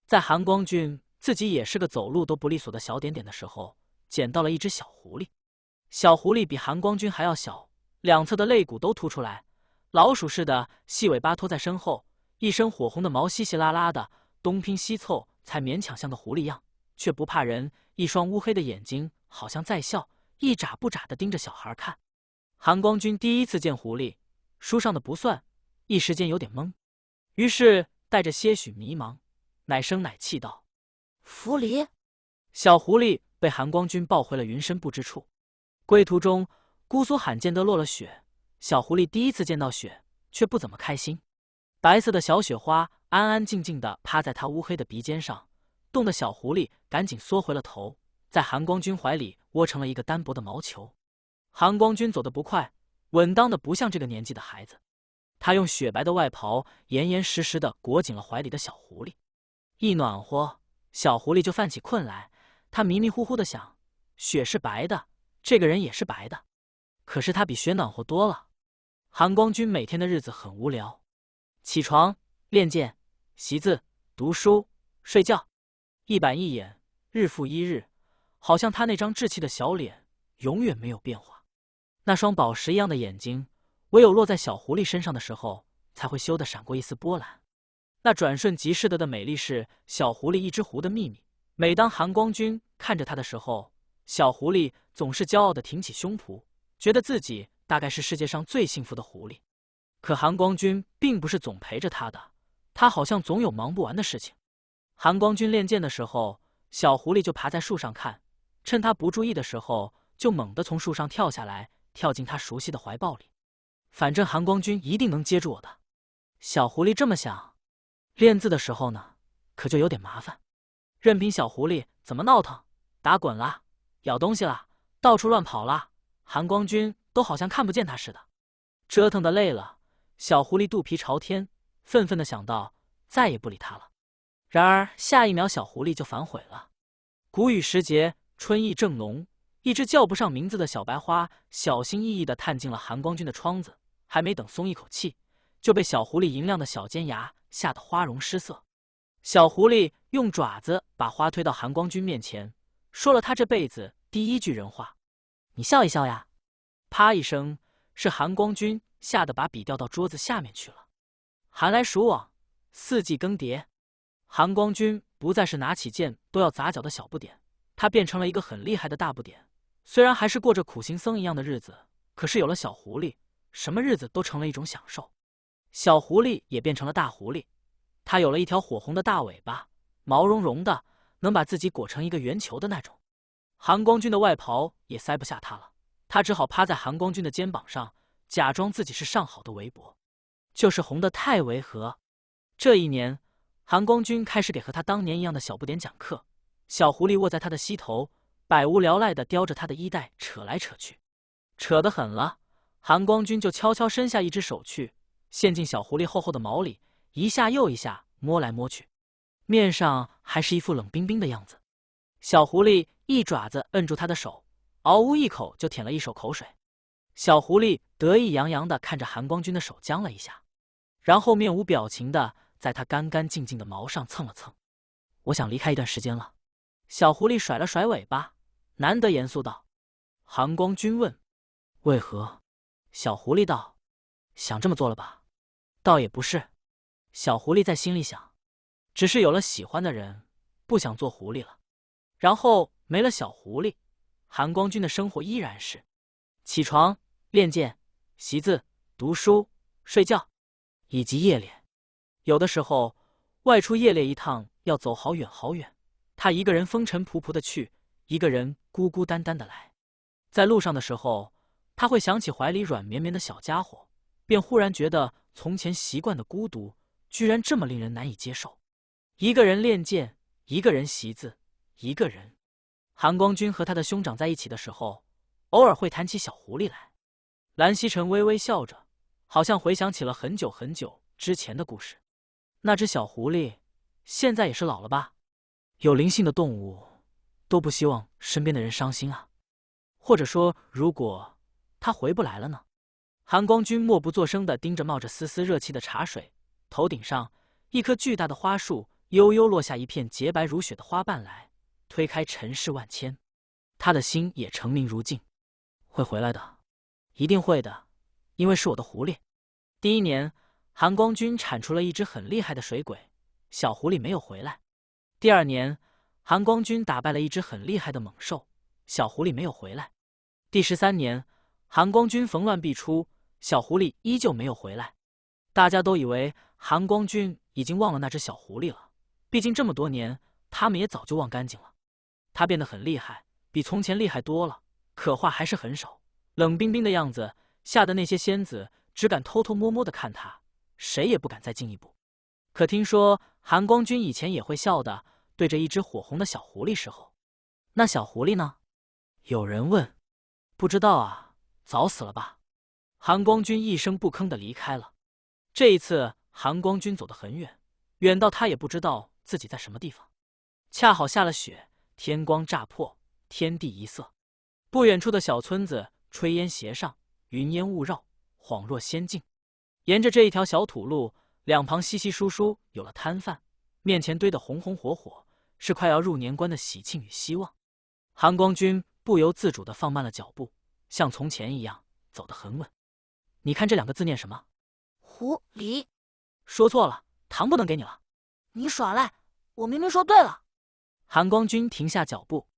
在韩光君自己也是个走路都不利索的小点点的时候，捡到了一只小狐狸。小狐狸比韩光君还要小，两侧的肋骨都凸出来，老鼠似的细尾巴拖在身后，一身火红的毛稀稀拉拉的，东拼西凑才勉强像个狐狸样，却不怕人，一双乌黑的眼睛好像在笑，一眨不眨地盯着小孩看。韩光君第一次见狐狸，书上的不算，一时间有点懵，于是带着些许迷茫，奶声奶气道：“狐狸。”小狐狸被韩光君抱回了云深不知处。归途中，姑苏罕见得落了雪，小狐狸第一次见到雪，却不怎么开心。白色的小雪花安安静静地趴在它乌黑的鼻尖上，冻得小狐狸赶紧缩回了头，在韩光君怀里窝成了一个单薄的毛球。韩光君走得不快，稳当的不像这个年纪的孩子，他用雪白的外袍严严实实地裹紧了怀里的小狐狸。一暖和，小狐狸就犯起困来。他迷迷糊糊地想，雪是白的，这个人也是白的，可是他比雪暖和多了。韩光君每天的日子很无聊，起床、练剑、习字、读书、睡觉，一板一眼，日复一日，好像他那张稚气的小脸永远没有变化。那双宝石一样的眼睛，唯有落在小狐狸身上的时候，才会羞得闪过一丝波澜。那转瞬即逝的美丽是小狐狸一只狐的秘密。每当韩光君看着他的时候，小狐狸总是骄傲地挺起胸脯，觉得自己大概是世界上最幸福的狐狸。可韩光君并不是总陪着他的，他好像总有忙不完的事情。韩光君练剑的时候，小狐狸就爬在树上看，趁他不注意的时候，就猛地从树上跳下来，跳进他熟悉的怀抱里。反正韩光君一定能接住我的。小狐狸这么想。练字的时候呢，可就有点麻烦，任凭小狐狸怎么闹腾，打滚啦，咬东西啦，到处乱跑啦，韩光君都好像看不见他似的。折腾的累了，小狐狸肚皮朝天，愤愤地想到再也不理他了。然而下一秒，小狐狸就反悔了。谷雨时节，春意正浓，一只叫不上名字的小白花小心翼翼地探进了韩光君的窗子，还没等松一口气，就被小狐狸银亮的小尖牙吓得花容失色。小狐狸用爪子把花推到韩光君面前，说了他这辈子第一句人话：“你笑一笑呀。”啪一声，是韩光君吓得把笔掉到桌子下面去了。寒来暑往，四季更迭，韩光君不再是拿起剑都要砸脚的小不点，他变成了一个很厉害的大不点。虽然还是过着苦行僧一样的日子，可是有了小狐狸，什么日子都成了一种享受。小狐狸也变成了大狐狸，它有了一条火红的大尾巴，毛茸茸的，能把自己裹成一个圆球的那种。韩光君的外袍也塞不下它了，他只好趴在韩光君的肩膀上，假装自己是上好的围脖，就是红得太违和。这一年，韩光君开始给和他当年一样的小不点讲课，小狐狸卧在他的膝头，百无聊赖地叼着他的衣带扯来扯去，扯得狠了，韩光君就悄悄伸下一只手去，陷进小狐狸厚厚的毛里，一下又一下摸来摸去，面上还是一副冷冰冰的样子。小狐狸一爪子摁住他的手，嗷呜一口就舔了一手口水。小狐狸得意洋洋地看着韩光君的手僵了一下，然后面无表情地在他干干净净的毛上蹭了蹭。我想离开一段时间了。小狐狸甩了甩尾巴，难得严肃道。韩光君问：为何？小狐狸道：想这么做了吧？倒也不是。小狐狸在心里想，只是有了喜欢的人，不想做狐狸了。然后没了小狐狸，韩光君的生活依然是起床、练剑、习字、读书、睡觉，以及夜练。有的时候外出夜练一趟要走好远好远，他一个人风尘仆仆的去，一个人孤孤单单的来。在路上的时候，他会想起怀里软绵绵的小家伙，便忽然觉得从前习惯的孤独居然这么令人难以接受。一个人练剑，一个人习字，一个人。韩光君和他的兄长在一起的时候，偶尔会谈起小狐狸来。蓝曦臣微微笑着，好像回想起了很久很久之前的故事。那只小狐狸现在也是老了吧？有灵性的动物都不希望身边的人伤心啊。或者说，如果他回不来了呢？韩光君默不作声地盯着冒着丝丝热气的茶水，头顶上一棵巨大的花树悠悠落下一片洁白如雪的花瓣来，推开尘世万千。他的心也澄明如镜，会回来的，一定会的，因为是我的狐狸。第1年，韩光君产出了一只很厉害的水鬼，小狐狸没有回来。第2年，韩光君打败了一只很厉害的猛兽，小狐狸没有回来。第13年，韩光君逢乱必出，小狐狸依旧没有回来。大家都以为韩光君已经忘了那只小狐狸了，毕竟这么多年，他们也早就忘干净了。他变得很厉害，比从前厉害多了，可话还是很少，冷冰冰的样子，吓得那些仙子只敢偷偷摸摸的看他，谁也不敢再进一步。可听说韩光君以前也会笑的，对着一只火红的小狐狸狮吼。那小狐狸呢？有人问。不知道啊，早死了吧。韩光君一声不吭的离开了。这一次韩光君走得很远，远到他也不知道自己在什么地方。恰好下了雪，天光乍破，天地一色。不远处的小村子炊烟斜上，云烟雾绕，恍若仙境。沿着这一条小土路，两旁稀稀疏疏有了摊贩，面前堆得红红火火，是快要入年关的喜庆与希望。韩光君不由自主地放慢了脚步，像从前一样走得很稳。你看这2个字念什么？狐狸。说错了，糖不能给你了。你耍赖，我明明说对了。韩光君停下脚步，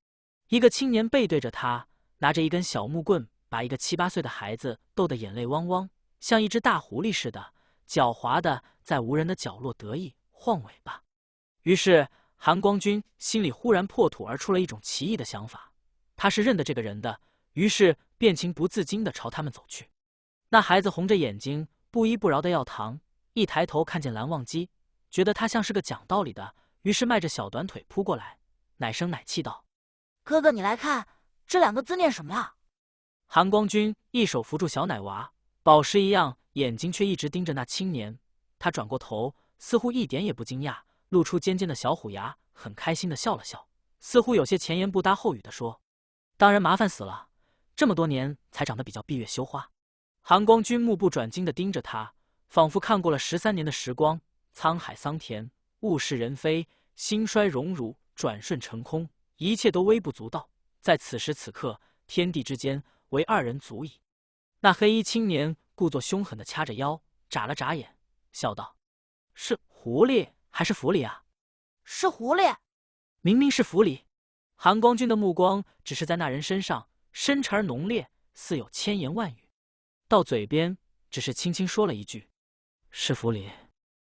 一个青年背对着他，拿着一根小木棍，把一个7、8岁的孩子逗得眼泪汪汪，像一只大狐狸似的，狡猾的在无人的角落得意晃尾巴。于是韩光君心里忽然破土而出了一种奇异的想法，他是认得这个人的，于是便情不自禁地朝他们走去。那孩子红着眼睛，不依不饶的要糖，一抬头看见蓝忘机，觉得他像是个讲道理的，于是迈着小短腿扑过来，奶声奶气道：哥哥，你来看，这2个字念什么呀？韩光君一手扶住小奶娃，宝石一样眼睛却一直盯着那青年。他转过头，似乎一点也不惊讶，露出尖尖的小虎牙，很开心地笑了笑，似乎有些前言不搭后语地说：当然麻烦死了，这么多年才长得比较闭月羞花。韩光君目不转睛地盯着他，仿佛看过了13年的时光，沧海桑田，物是人非，兴衰荣辱，转瞬成空，一切都微不足道，在此时此刻，天地之间唯2人足矣。那黑衣青年故作凶狠地掐着腰，眨了眨眼，笑道：是狐狸还是狐狸啊？是狐狸。明明是狐狸。韩光君的目光只是在那人身上，深沉而浓烈，似有千言万语，到嘴边只是轻轻说了一句：是狐狸。